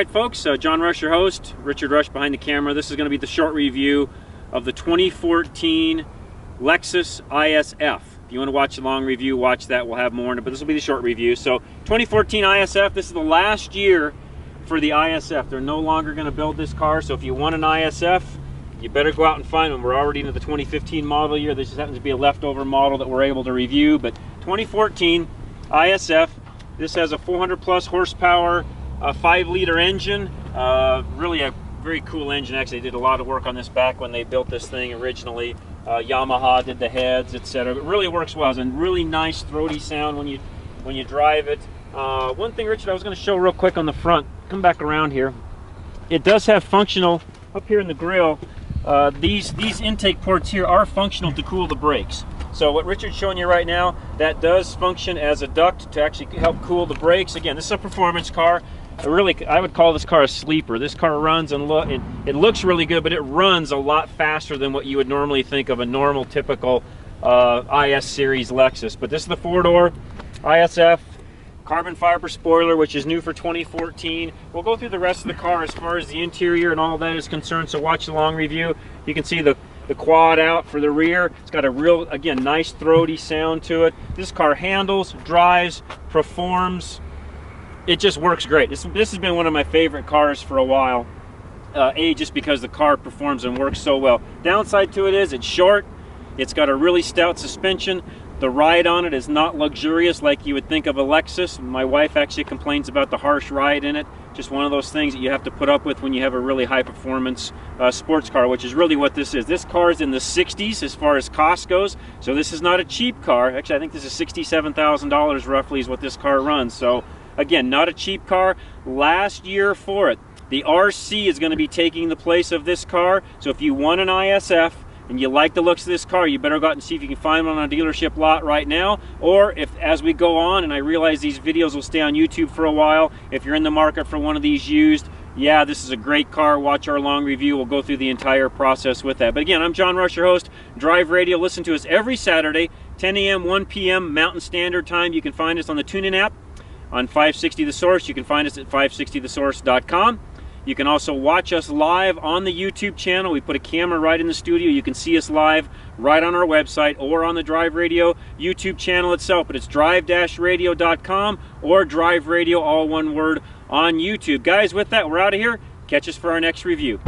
Alright folks, John Rush your host, Richard Rush behind the camera. This is going to be the short review of the 2014 Lexus ISF. If you want to watch the long review, watch that. We'll have more in it, but this will be the short review. So 2014 ISF, this is the last year for the ISF. They're no longer going to build this car, so if you want an ISF, you better go out and find one. We're already into the 2015 model year. This just happens to be a leftover model that we're able to review, but 2014 ISF, this has a 400 plus horsepower, a 5-liter engine, really a very cool engine. Actually, they did a lot of work on this back when they built this thing originally. Yamaha did the heads, etc. It really works well. It's a really nice throaty sound when you drive it. One thing, Richard, I was going to show real quick on the front. Come back around here. It does have functional up here in the grill. These intake ports here are functional to cool the brakes. So what Richard's showing you right now, that does function as a duct to actually help cool the brakes. Again, this is a performance car. I would call this car a sleeper. This car runs and it looks really good, but it runs a lot faster than what you would normally think of a normal, typical IS series Lexus. But this is the 4-door ISF, carbon fiber spoiler, which is new for 2014. We'll go through the rest of the car as far as the interior and all that is concerned, so watch the long review. You can see the quad out for the rear. It's got a real, again, nice throaty sound to it. This car handles, drives, performs. It just works great. This has been one of my favorite cars for a while. Just because the car performs and works so well. Downside to it is it's short. It's got a really stout suspension. The ride on it is not luxurious like you would think of a Lexus. My wife actually complains about the harsh ride in it. Just one of those things that you have to put up with when you have a really high performance sports car, which is really what this is. This car is in the 60s as far as cost goes, so this is not a cheap car. Actually, I think this is $67,000 roughly is what this car runs. So again, not a cheap car. Last year for it. The RC is going to be taking the place of this car, so if you want an ISF and you like the looks of this car, you better go out and see if you can find one on a dealership lot right now. Or if, as we go on, and I realize these videos will stay on YouTube for a while, if you're in the market for one of these used, yeah, this is a great car. Watch our long review. We'll go through the entire process with that. But again, I'm John Rush, your host. Drive Radio. Listen to us every Saturday, 10 a.m., 1 p.m. Mountain Standard Time. You can find us on the TuneIn app on 560 The Source. You can find us at 560thesource.com. You can also watch us live on the YouTube channel. We put a camera right in the studio. You can see us live right on our website or on the Drive Radio YouTube channel itself. But it's drive-radio.com or Drive Radio, all one word, on YouTube. Guys, with that, we're out of here. Catch us for our next review.